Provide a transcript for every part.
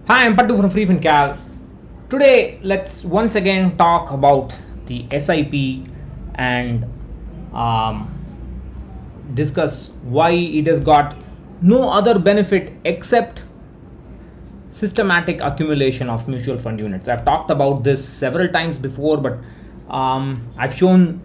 Hi, I'm Pattu from freefincal. Today, let's once again talk about the SIP and um, discuss why it has got no other benefit except systematic accumulation of mutual fund units. I've talked about this several times before, but I've shown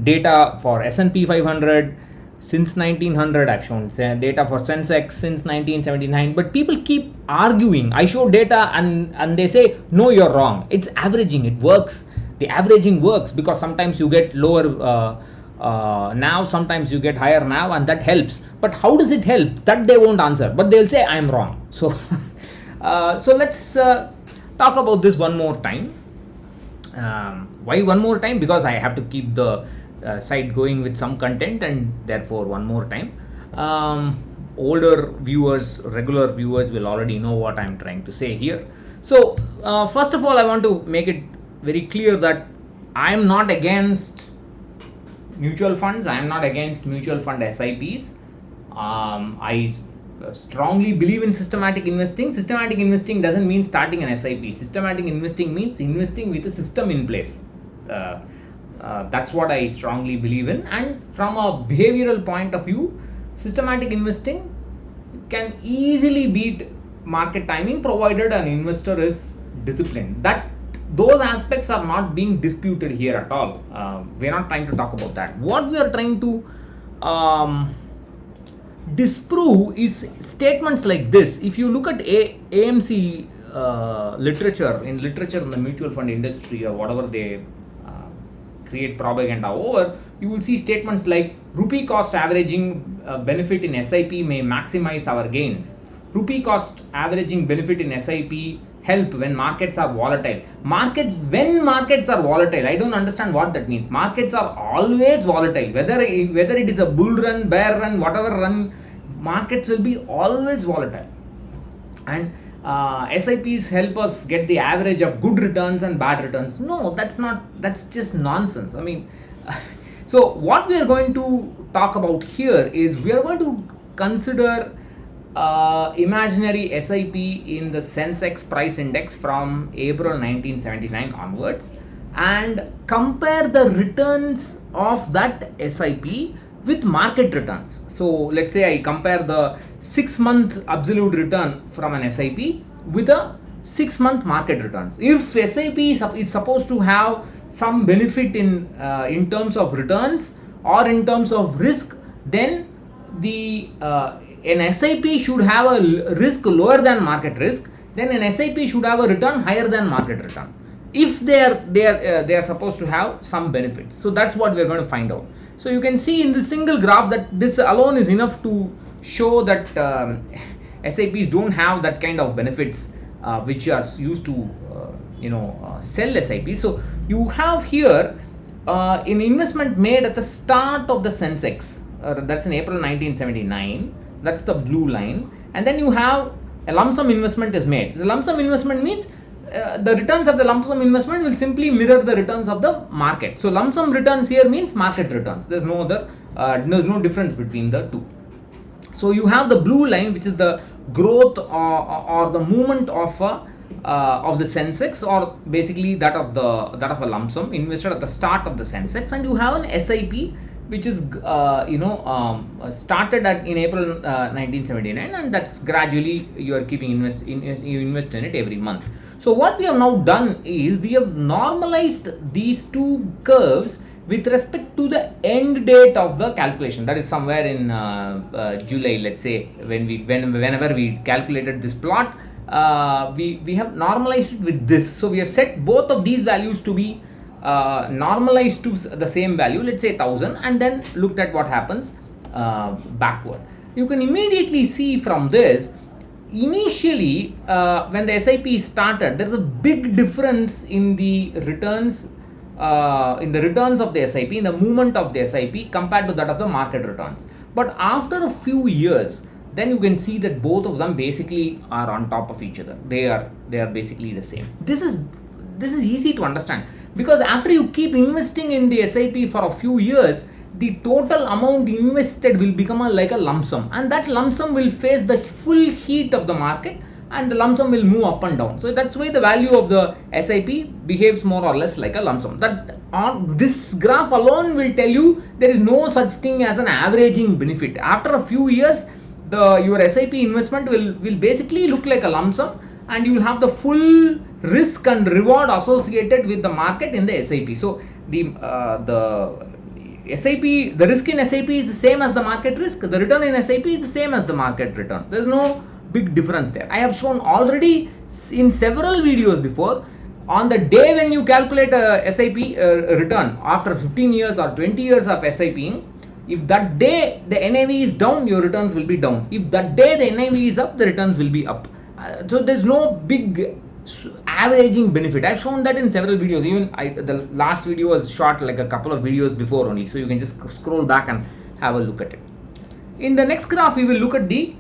data for S&P 500 since 1900. I've shown data for Sensex since 1979, but people keep arguing. I show data and they say, no, you're wrong. It's averaging. It works. The averaging works because sometimes you get lower now, sometimes you get higher now, and that helps. But how does it help? That they won't answer, but they'll say I'm wrong. So so let's talk about this one more time. Why one more time? Because I have to keep the site going with some content, and therefore one more time. Older viewers, regular viewers will already know what I'm trying to say here. So first of all, I want to make it very clear that I'm not against mutual funds. I'm not against mutual fund SIPs. I strongly believe in systematic investing. Systematic investing doesn't mean starting an SIP. Systematic investing means investing with a system in place. That's what I strongly believe in. And from a behavioral point of view, systematic investing can easily beat market timing provided an investor is disciplined. Those aspects are not being disputed here at all. We're not trying to talk about that. What we are trying to disprove is statements like this. If you look at AMC literature in the mutual fund industry or whatever they create propaganda over, you will see statements like rupee cost averaging benefit in SIP may maximize our gains. Rupee cost averaging benefit in SIP help when markets are volatile. When markets are volatile, I don't understand what that means. Markets are always volatile. Whether it is a bull run, bear run, whatever run, markets will be always volatile. And SIPs help us get the average of good returns and bad returns. No, that's just nonsense. I mean, so what we are going to talk about here is we are going to consider imaginary SIP in the Sensex price index from April 1979 onwards and compare the returns of that SIP with market returns. So let's say I compare the 6-month absolute return from an SIP with a 6-month market returns. If SIP is supposed to have some benefit in terms of returns or in terms of risk, then an SIP should have a risk lower than market risk. Then an SIP should have a return higher than market return, if they are supposed to have some benefits. So that's what we're going to find out. So you can see in this single graph that this alone is enough to show that SIPs don't have that kind of benefits which are used to sell SIPs. So you have here an investment made at the start of the Sensex, that's in April 1979. That's the blue line. And then you have a lump sum investment is made. The lump sum investment means the returns of the lump sum investment will simply mirror the returns of the market. So lump sum returns here means market returns. There's no difference between the two. So you have the blue line, which is the growth or the movement of the Sensex, or basically that of a lump sum invested at the start of the Sensex, and you have an SIP which is started in April 1979, and that's gradually you are keeping you invest in it every month. So what we have now done is we have normalized these two curves with respect to the end date of the calculation. That is somewhere in July, let's say, whenever we calculated this plot, we have normalized it with this. So we have set both of these values to be normalized to the same value, let's say 1000, and then looked at what happens backward. You can immediately see from this, initially when the SIP started, there's a big difference in the returns of the SIP, in the movement of the SIP compared to that of the market returns. But after a few years, then you can see that both of them basically are on top of each other. They are basically the same. This is easy to understand, because after you keep investing in the SIP for a few years, the total amount invested will become like a lump sum, and that lump sum will face the full heat of the market and the lump sum will move up and down. So that's why the value of the SIP behaves more or less like a lump sum. That on this graph alone will tell you there is no such thing as an averaging benefit. After a few years, your SIP investment will basically look like a lump sum, and you will have the full risk and reward associated with the market in the SIP. So the SIP, the risk in SIP is the same as the market risk. The return in SIP is the same as the market return. There is no big difference there. I have shown already in several videos before. On the day when you calculate a SIP return after 15 years or 20 years of SIPing, if that day the NAV is down, your returns will be down. If that day the NAV is up, the returns will be up. So there's no big averaging benefit. I've shown that in several videos. Even the last video was shot like a couple of videos before only, so you can just scroll back and have a look at it. In the next graph, we will look at the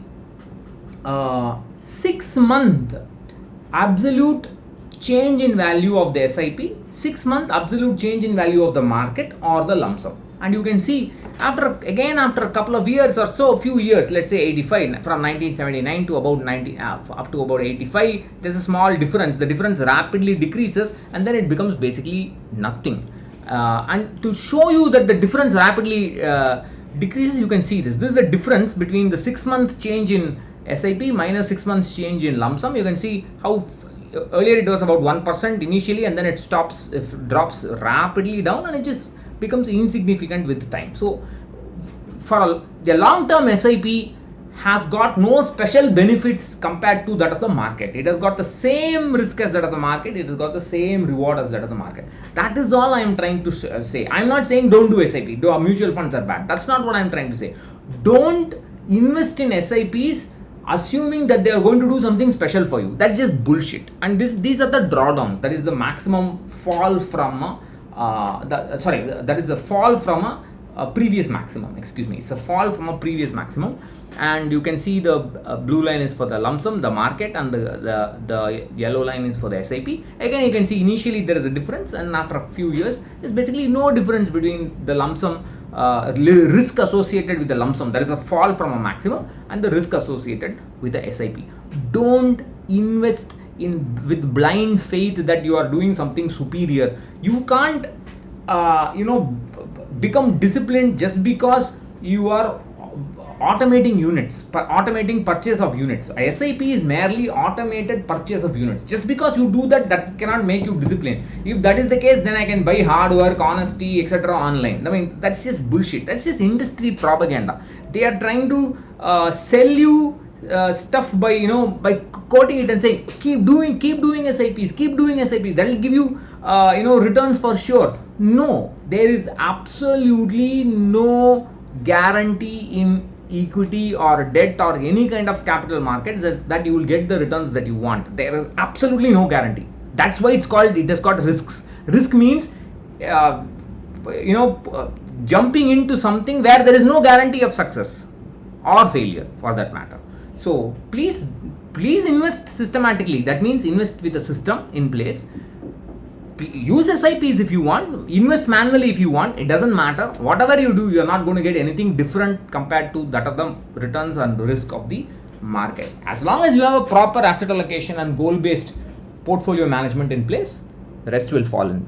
6-month absolute change in value of the SIP, 6-month absolute change in value of the market or the lump sum. And you can see after a couple of years or so, few years, let's say 85, from 1979 to about 90, up to about 85, there's a small difference. The difference rapidly decreases and then it becomes basically nothing. And to show you that the difference rapidly decreases, you can see this. This is the difference between the 6-month change in SIP minus 6 months change in lump sum. You can see how earlier it was about 1% initially, and then it drops rapidly down, and it just becomes insignificant with time. So for the long-term SIP has got no special benefits compared to that of the market. It has got the same risk as that of the market. It has got the same reward as that of the market. That is all I am trying to say. I am not saying don't do SIP. Mutual funds are bad. That's not what I am trying to say. Don't invest in SIPs assuming that they are going to do something special for you. That's just bullshit. And these are the drawdowns. That is the maximum fall from that is the fall from a previous maximum. Excuse me. It's a fall from a previous maximum. And you can see the blue line is for the lump sum, the market, and the yellow line is for the SIP. Again, you can see initially there is a difference, and after a few years, there's basically no difference between the lump sum risk associated with the lump sum. There is a fall from a maximum, and the risk associated with the SIP. Don't invest with blind faith that you are doing something superior. You can't become disciplined just because you are automating purchase of units. SIP is merely automated purchase of units. Just because you do that cannot make you disciplined. If that is the case, then I can buy hard work, honesty, etc. online. I mean, that's just bullshit. That's just industry propaganda. They are trying to sell you stuff by quoting it and saying keep doing SIPs, that will give you returns for sure. No, there is absolutely no guarantee in equity or debt or any kind of capital markets that you will get the returns that you want. There is absolutely no guarantee. That's why it has got risks. Risk means jumping into something where there is no guarantee of success or failure for that matter. So please invest systematically. That means invest with a system in place. Use SIPs if you want, invest manually if you want. It doesn't matter. Whatever you do, you are not going to get anything different compared to that of the returns and risk of the market. As long as you have a proper asset allocation and goal-based portfolio management in place, the rest will fall in